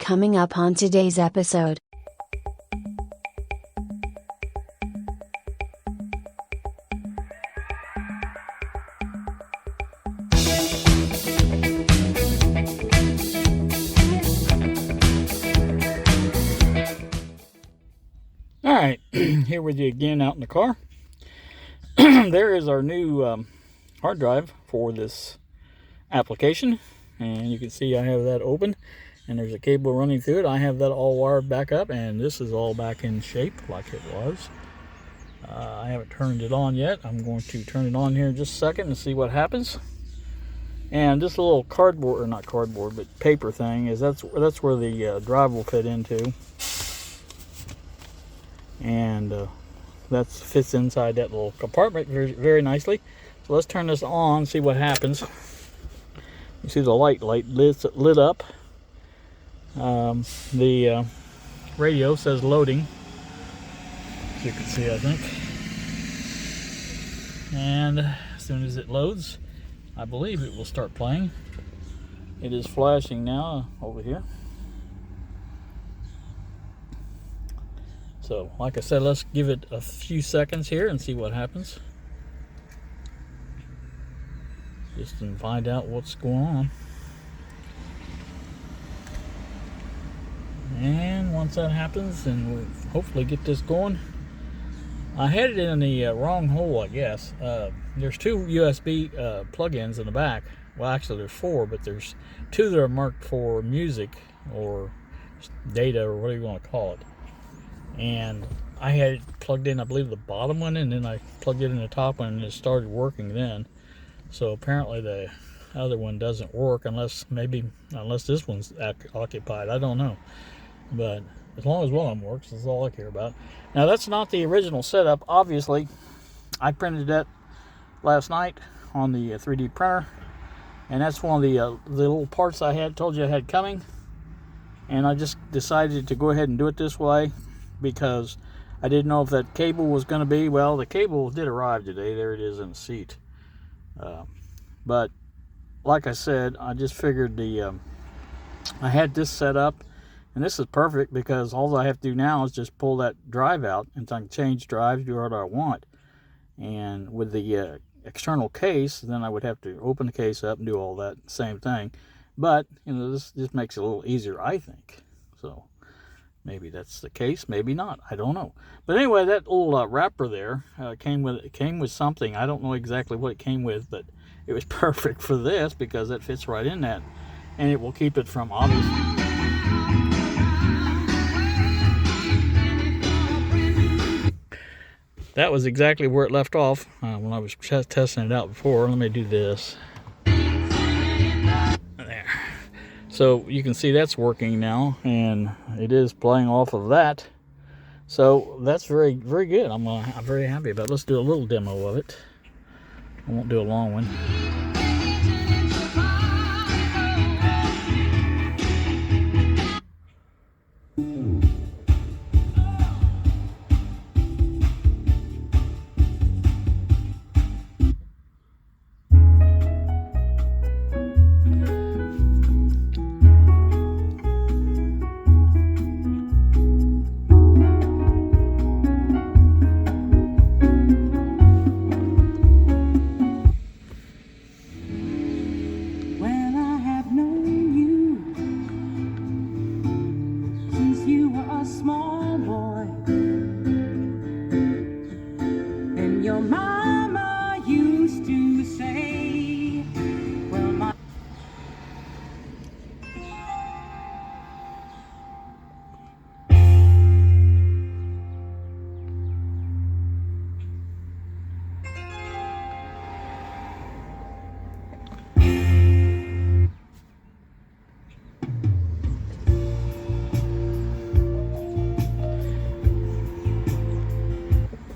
coming up on today's episode. Alright, here with you again out in the car. There is our new hard drive for this application, and you can see I have that open and there's a cable running through it. I have that all wired back up, and this is all back in shape like it was. I haven't turned it on yet. I'm going to turn it on here in just a second and see what happens. And this little cardboard, or not cardboard, but paper thing, is that's where the drive will fit into. And that fits inside that little compartment very, very nicely. So let's turn this on, see what happens. You see the light lit up. The radio says loading, as you can see, I think. And as soon as it loads, I believe it will start playing. It is flashing now over here. So, like I said, let's give it a few seconds here and see what happens. Just to find out what's going on. And once that happens, then we'll hopefully get this going. I had it in the wrong hole, I guess. There's two USB plug-ins in the back. Well, actually there's four, but there's two that are marked for music or data or whatever you want to call it. And I had it plugged in, I believe, the bottom one, and then I plugged it in the top one and it started working then. So apparently the other one doesn't work unless this one's occupied. I don't know. But as long as one of them works, that's all I care about. Now, that's not the original setup. Obviously, I printed that last night on the 3D printer, and that's one of the little parts I had told you I had coming. And I just decided to go ahead and do it this way, because I didn't know if that cable was going to be, well, the cable did arrive today. There it is in the seat. But like I said, I just figured I had this set up, and this is perfect because all I have to do now is just pull that drive out, and I can change drives, do what I want. And with the external case, then I would have to open the case up and do all that same thing. But, you know, this just makes it a little easier, I think. So maybe that's the case, maybe not. I don't know. But anyway, that little wrapper there came with something. I don't know exactly what it came with, but it was perfect for this because it fits right in that, and it will keep it from obviously. That was exactly where it left off when I was testing it out before. Let me do this. There. So you can see that's working now, and it is playing off of that. So that's very, very good. I'm very happy about it. Let's do a little demo of it. I won't do a long one.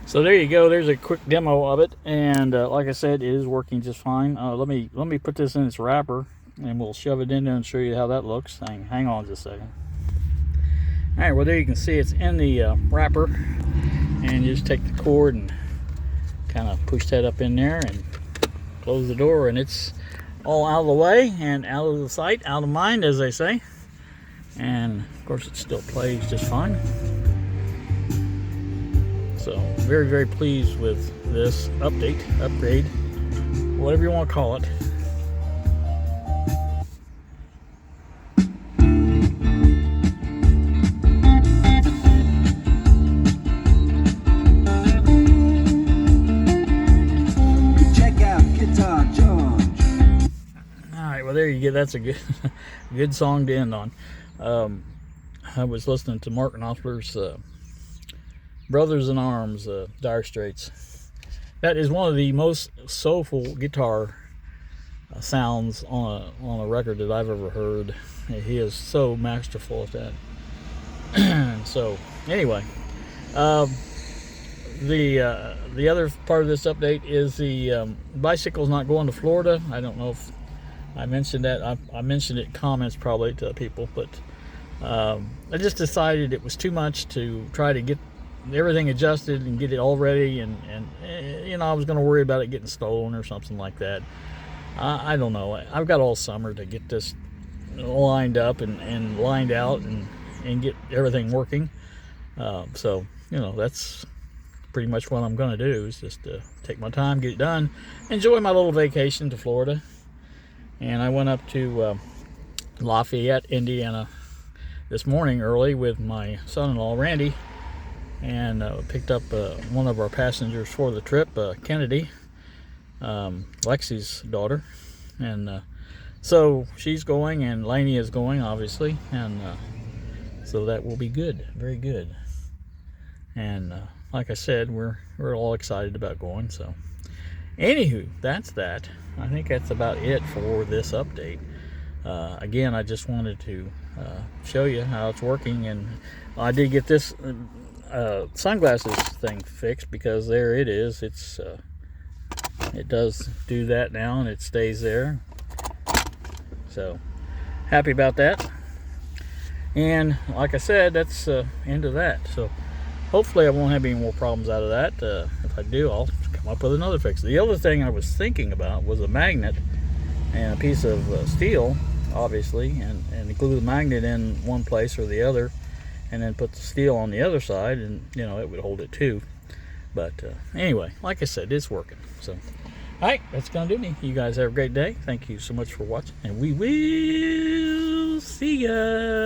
So there you go. There's a quick demo of it, and like I said, it is working just fine. Let me put this in its wrapper, and we'll shove it in there and show you how that looks. Hang on just a second. All right, well there you can see it's in the wrapper, and you just take the cord and kind of push that up in there and close the door, and it's all out of the way and out of the sight, out of mind, as they say. And of course it still plays just fine. So very, very pleased with this upgrade, whatever you want to call it. Well, there you go. That's a good song to end on. I was listening to Mark Knopfler's Brothers in Arms, Dire Straits. That is one of the most soulful guitar sounds on a record that I've ever heard. He is so masterful at that. So anyway, the other part of this update is the bicycle's not going to Florida. I don't know if I mentioned that. I mentioned it in comments probably to people, but I just decided it was too much to try to get everything adjusted and get it all ready, and I was going to worry about it getting stolen or something like that. I don't know. I've got all summer to get this lined up and lined out and get everything working. So that's pretty much what I'm going to do, is just take my time, get it done, enjoy my little vacation to Florida. And I went up to Lafayette, Indiana this morning early with my son-in-law, Randy, and picked up one of our passengers for the trip, Kennedy, Lexi's daughter. And so she's going, and Lainey is going, obviously. And so that will be good, very good. And like I said, we're all excited about going. So anywho, that's that. I think that's about it for this update. Again, I just wanted to show you how it's working, and I did get this sunglasses thing fixed, because there it is. It does do that now, and it stays there. So happy about that. And like I said, that's end of that. So hopefully I won't have any more problems out of that. If I do, I'll come up with another fix. The other thing I was thinking about was a magnet and a piece of steel, obviously, and glue the magnet in one place or the other, and then put the steel on the other side, and it would hold it too. But anyway, like I said, it's working. So alright, that's gonna do me. You guys have a great day. Thank you so much for watching, and we will see ya.